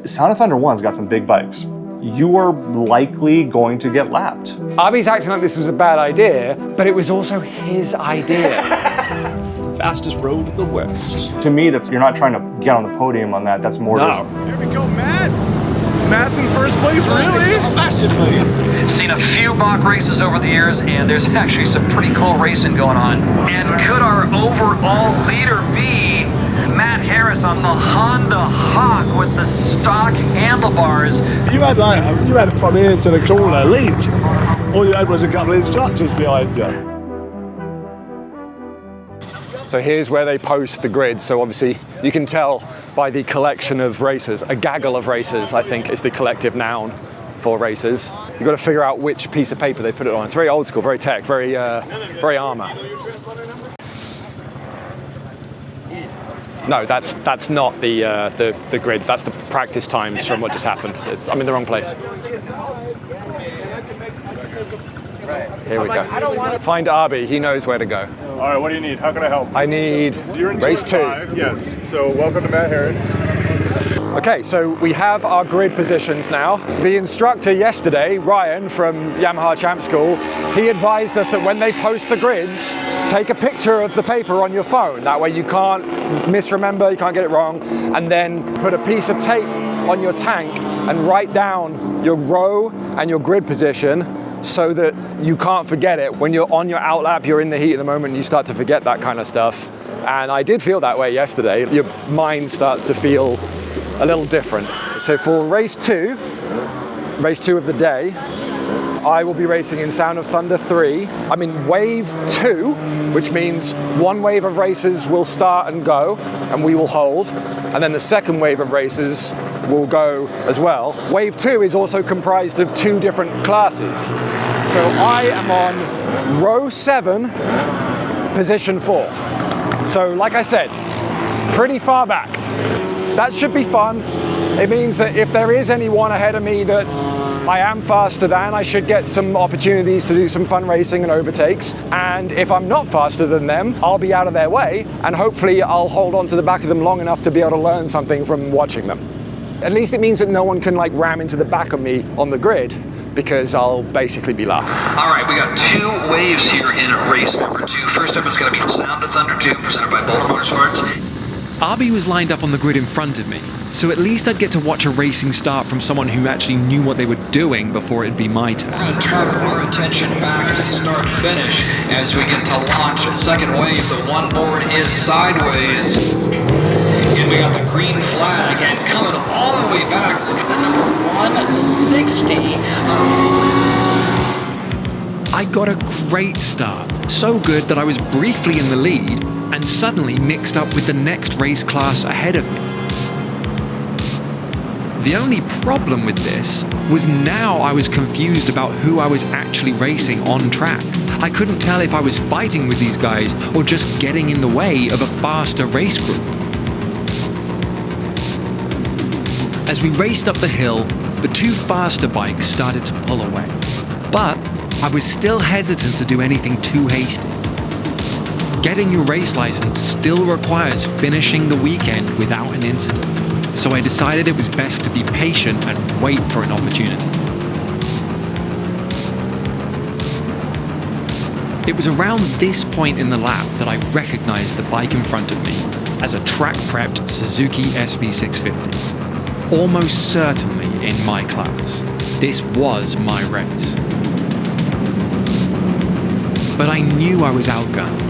Sound of Thunder 1's got some big bikes. You are likely going to get lapped. Arby's acting like this was a bad idea, but it was also his idea. Fastest road in the West. To me, you're not trying to get on the podium on that. That's more just... Here we go, Matt. Matt's in first place, really? Massively. Seen a few mock races over the years, and there's actually some pretty cool racing going on. And could our overall leader be Matt Harris on the Honda Hawk with the stock handlebars? You had from here to the corner lead. All you had was a couple of instructors behind you. So here's where they post the grids. So obviously you can tell by the collection of racers, a gaggle of racers, I think is the collective noun for racers. You've got to figure out which piece of paper they put it on. It's very old school, very tech, very AHRMA. No, that's not the grids. That's the practice times from what just happened. I'm in the wrong place. Here we go. Find Arby, he knows where to go. All right, what do you need? How can I help? I need race 2. Yes, so welcome to Matt Harris. Okay, so we have our grid positions now. The instructor yesterday, Ryan from Yamaha Champ School, he advised us that when they post the grids, take a picture of the paper on your phone. That way you can't misremember, you can't get it wrong, and then put a piece of tape on your tank and write down your row and your grid position so that you can't forget it. When you're on your outlap, you're in the heat of the moment, and you start to forget that kind of stuff. And I did feel that way yesterday. Your mind starts to feel a little different. So for race 2 of the day, I will be racing in Sound of Thunder 3. I'm in wave 2, which means one wave of racers will start and go, and we will hold. And then the second wave of racers will go as well. Wave 2 is also comprised of 2 different classes. So I am on row 7, position 4. So like I said, pretty far back. That should be fun. It means that if there is anyone ahead of me that I am faster than, I should get some opportunities to do some fun racing and overtakes. And if I'm not faster than them, I'll be out of their way, and hopefully I'll hold on to the back of them long enough to be able to learn something from watching them. At least it means that no one can like ram into the back of me on the grid, because I'll basically be last. All right, we got 2 waves here in race number 2. First up is going to be Sound of Thunder 2, presented by Boulder Motorsports. Arby was lined up on the grid in front of me, so at least I'd get to watch a racing start from someone who actually knew what they were doing before it'd be my turn. We're going to turn our attention back to start-finish as we get to launch. Second wave, the one board is sideways. And we got the green flag, and coming all the way back, look at the number 160. I got a great start, so good that I was briefly in the lead and suddenly mixed up with the next race class ahead of me. The only problem with this was now I was confused about who I was actually racing on track. I couldn't tell if I was fighting with these guys or just getting in the way of a faster race group. As we raced up the hill, the 2 faster bikes started to pull away. But I was still hesitant to do anything too hasty. Getting your race license still requires finishing the weekend without an incident, so I decided it was best to be patient and wait for an opportunity. It was around this point in the lap that I recognized the bike in front of me as a track-prepped Suzuki SV650. Almost certainly in my class. This was my race. But I knew I was outgunned.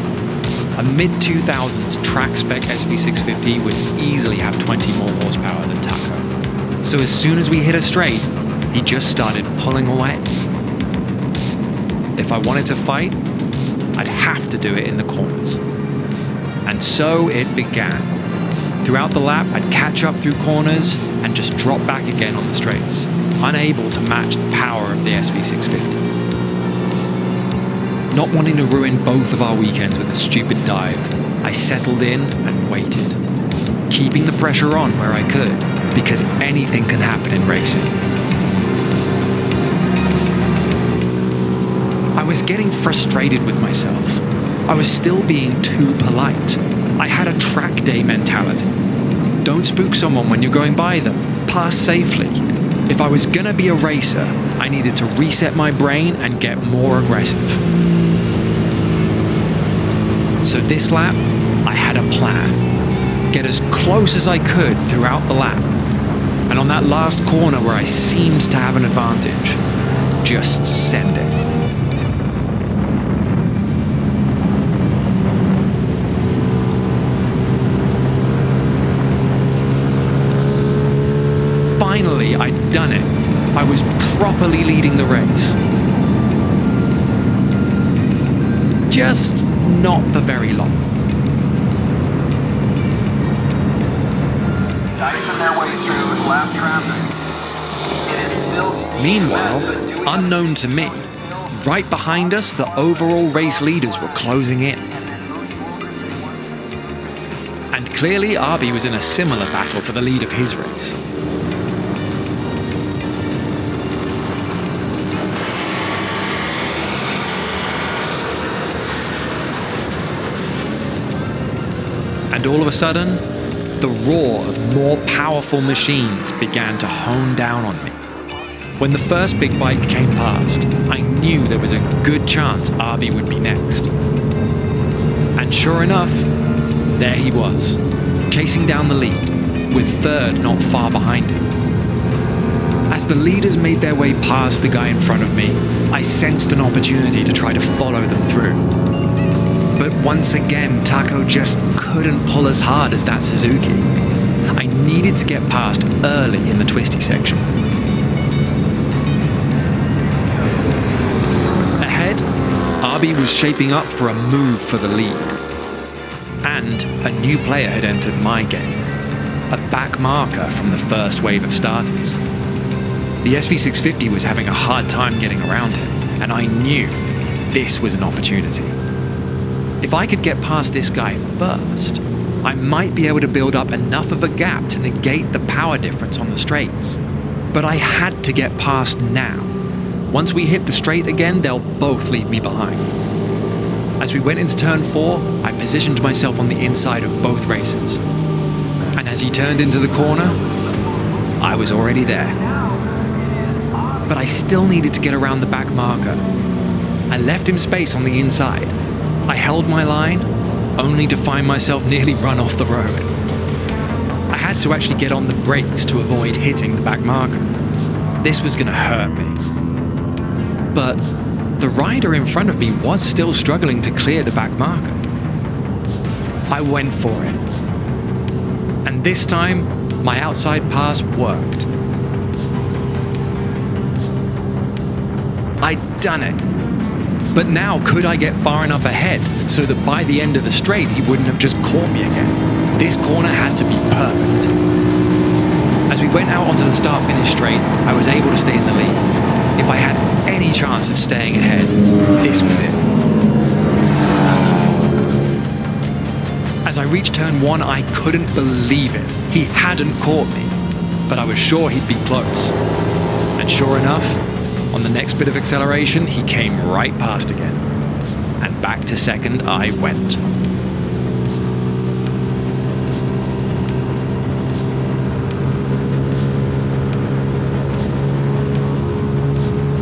A mid-2000s track-spec SV650 would easily have 20 more horsepower than Taco. So as soon as we hit a straight, he just started pulling away. If I wanted to fight, I'd have to do it in the corners. And so it began. Throughout the lap, I'd catch up through corners and just drop back again on the straights, unable to match the power of the SV650. Not wanting to ruin both of our weekends with a stupid dive, I settled in and waited, keeping the pressure on where I could, because anything can happen in racing. I was getting frustrated with myself. I was still being too polite. I had a track day mentality. Don't spook someone when you're going by them. pass safely, if I was gonna be a racer, I needed to reset my brain and get more aggressive. So this lap, I had a plan. Get as close as I could throughout the lap. And on that last corner where I seemed to have an advantage, just send it. Finally, I'd done it. I was properly leading the race. Just not for very long. Dicing their way through lap traffic. It is still... Meanwhile, unknown to me, right behind us, the overall race leaders were closing in. And clearly, Arby was in a similar battle for the lead of his race. And all of a sudden, the roar of more powerful machines began to hone down on me. When the first big bike came past, I knew there was a good chance Arby would be next. And sure enough, there he was, chasing down the lead, with third not far behind him. As the leaders made their way past the guy in front of me, I sensed an opportunity to try to follow them through. But once again, Taco just couldn't pull as hard as that Suzuki. I needed to get past early in the twisty section. Ahead, Arby was shaping up for a move for the lead. And a new player had entered my game, a back marker from the first wave of starters. The SV650 was having a hard time getting around him, and I knew this was an opportunity. If I could get past this guy first, I might be able to build up enough of a gap to negate the power difference on the straights. But I had to get past now. Once we hit the straight again, they'll both leave me behind. As we went into turn 4, I positioned myself on the inside of both racers. And as he turned into the corner, I was already there. But I still needed to get around the back marker. I left him space on the inside. I held my line, only to find myself nearly run off the road. I had to actually get on the brakes to avoid hitting the back marker. This was gonna hurt me. But the rider in front of me was still struggling to clear the back marker. I went for it. And this time, my outside pass worked. I'd done it. But now, could I get far enough ahead so that by the end of the straight, he wouldn't have just caught me again? This corner had to be perfect. As we went out onto the start-finish straight, I was able to stay in the lead. If I had any chance of staying ahead, this was it. As I reached turn 1, I couldn't believe it. He hadn't caught me, but I was sure he'd be close. And sure enough, on the next bit of acceleration, he came right past again. And back to second I went.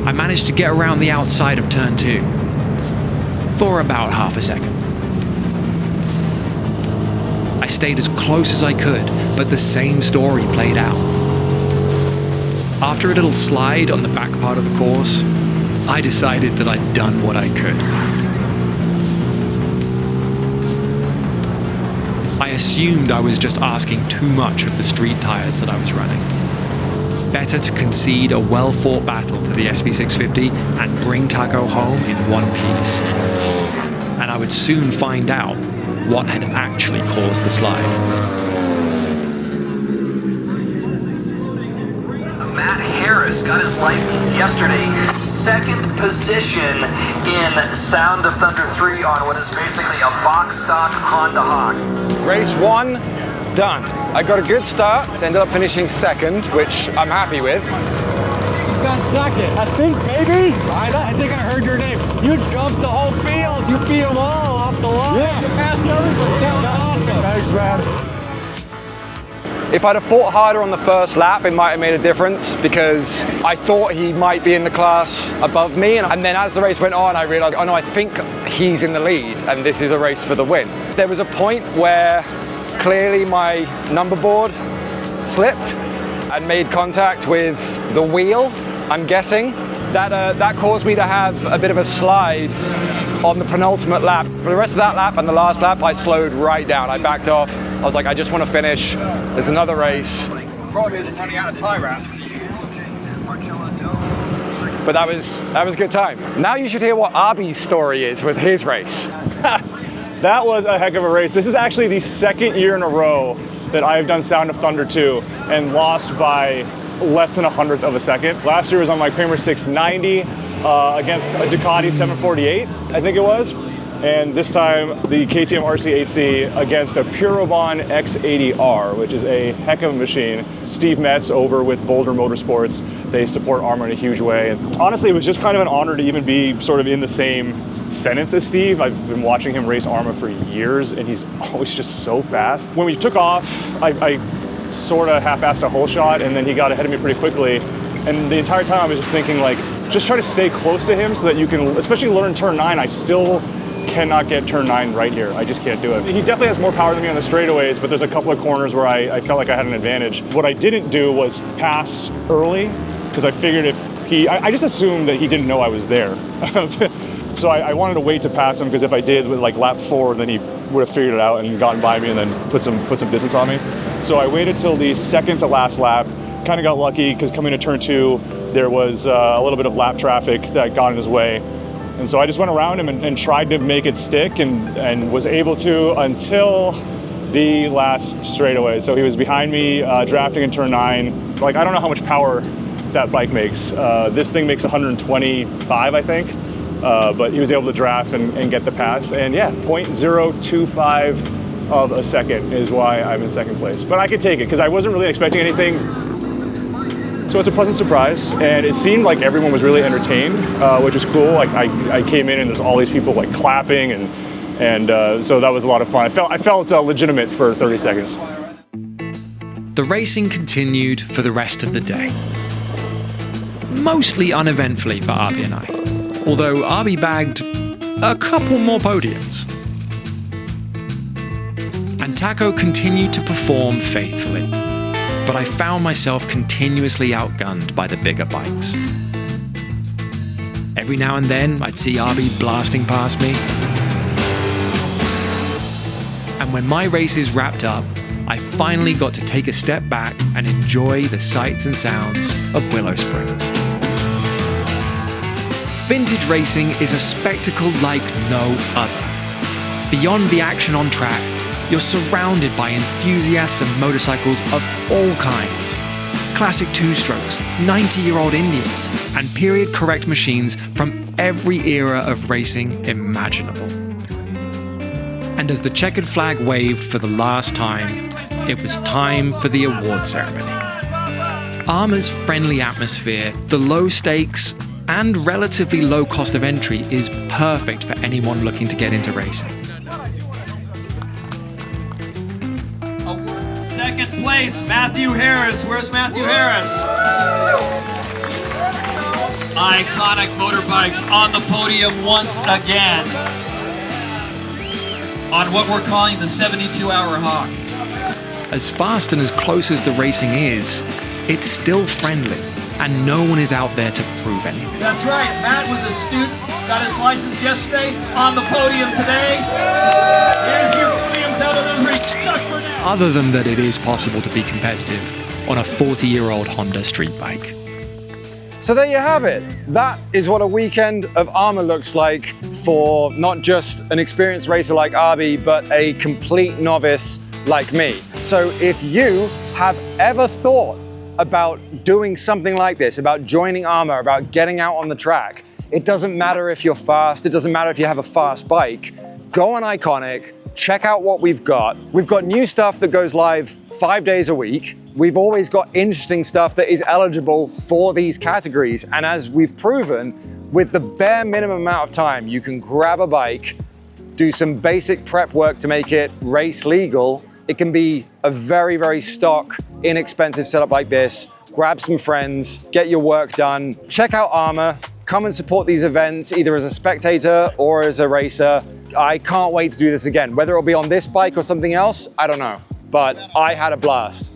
I managed to get around the outside of turn 2 for about half a second. I stayed as close as I could, but the same story played out. After a little slide on the back part of the course, I decided that I'd done what I could. I assumed I was just asking too much of the street tires that I was running. Better to concede a well-fought battle to the SV650 and bring Taco home in one piece. And I would soon find out what had actually caused the slide. Got his license yesterday. Second position in Sound of Thunder 3 on what is basically a box stock Honda Hawk. Race 1, done. I got a good start, ended up finishing second, which I'm happy with. You got second. I think, maybe. I think I heard your name. You jumped the whole field. You beat them all off the line. Yeah. You passed everybody. That was awesome. Thanks, man. If I'd have fought harder on the first lap, it might have made a difference because I thought he might be in the class above me. And then as the race went on, I realized, oh no, I think he's in the lead and this is a race for the win. There was a point where clearly my number board slipped and made contact with the wheel, I'm guessing. That caused me to have a bit of a slide on the penultimate lap. For the rest of that lap and the last lap, I slowed right down. I backed off. I was like, I just want to finish. There's another race. Problem is I'm running out of tie wraps to use. But that was a good time. Now you should hear what Arby's story is with his race. That was a heck of a race. This is actually the second year in a row that I have done Sound of Thunder 2 and lost by less than 1/100th of a second. Last year was on my Kramer 690 against a Ducati 748, I think it was. And this time the KTM RC8C against a Purobon X80R, which is a heck of a machine. Steve Metz over with Boulder Motorsports. They support AHRMA in a huge way. And honestly, it was just kind of an honor to even be sort of in the same sentence as Steve. I've been watching him race AHRMA for years and he's always just so fast. When we took off, I sort of half-assed a hole shot and then he got ahead of me pretty quickly. And the entire time I was just thinking like, just try to stay close to him so that you can, especially learn turn 9, I still cannot get turn 9 right here. I just can't do it. He definitely has more power than me on the straightaways, but there's a couple of corners where I felt like I had an advantage. What I didn't do was pass early because I figured if I just assumed that he didn't know I was there. So I wanted to wait to pass him because if I did with like lap 4, then he would have figured it out and gotten by me and then put some distance on me. So I waited till the second to last lap. Kind of got lucky because coming to turn 2, there was a little bit of lap traffic that got in his way. And so I just went around him and tried to make it stick and was able to until the last straightaway. So he was behind me drafting in turn 9. Like, I don't know how much power that bike makes. This thing makes 125, I think. But he was able to draft and get the pass. And yeah, 0.025 of a second is why I'm in second place. But I could take it because I wasn't really expecting anything. So it's a pleasant surprise, and it seemed like everyone was really entertained, which is cool. Like I came in and there's all these people like clapping, and so that was a lot of fun. I felt legitimate for 30 seconds. The racing continued for the rest of the day. Mostly uneventfully for Arby and I, although Arby bagged a couple more podiums. And Taco continued to perform faithfully. But I found myself continuously outgunned by the bigger bikes. Every now and then, I'd see Arby blasting past me. And when my races wrapped up, I finally got to take a step back and enjoy the sights and sounds of Willow Springs. Vintage racing is a spectacle like no other. Beyond the action on track, you're surrounded by enthusiasts and motorcycles of all kinds. Classic two-strokes, 90-year-old Indians, and period-correct machines from every era of racing imaginable. And as the checkered flag waved for the last time, it was time for the award ceremony. AHRMA's friendly atmosphere, the low stakes, and relatively low cost of entry is perfect for anyone looking to get into racing. Second place, Matthew Harris. Where's Matthew Harris? Iconic Motorbikes on the podium once again on what we're calling the 72-hour Hawk. As fast and as close as the racing is, it's still friendly, and no one is out there to prove anything. That's right, Matt was a student, got his license yesterday, on the podium today. Here's your Williams out of the ring, just for now. Other than that it is possible to be competitive on a 40-year-old Honda street bike. So there you have it. That is what a weekend of AHRMA looks like for not just an experienced racer like Arby, but a complete novice like me. So if you have ever thought about doing something like this, about joining AHRMA, about getting out on the track, it doesn't matter if you're fast, it doesn't matter if you have a fast bike, go on Iconic, check out what we've got. We've got new stuff that goes live 5 days a week. We've always got interesting stuff that is eligible for these categories. And as we've proven, with the bare minimum amount of time, you can grab a bike, do some basic prep work to make it race legal, It can be a very, very stock, inexpensive setup like this. Grab some friends, get your work done. Check out AHRMA. Come and support these events, either as a spectator or as a racer. I can't wait to do this again. Whether it'll be on this bike or something else, I don't know. But I had a blast.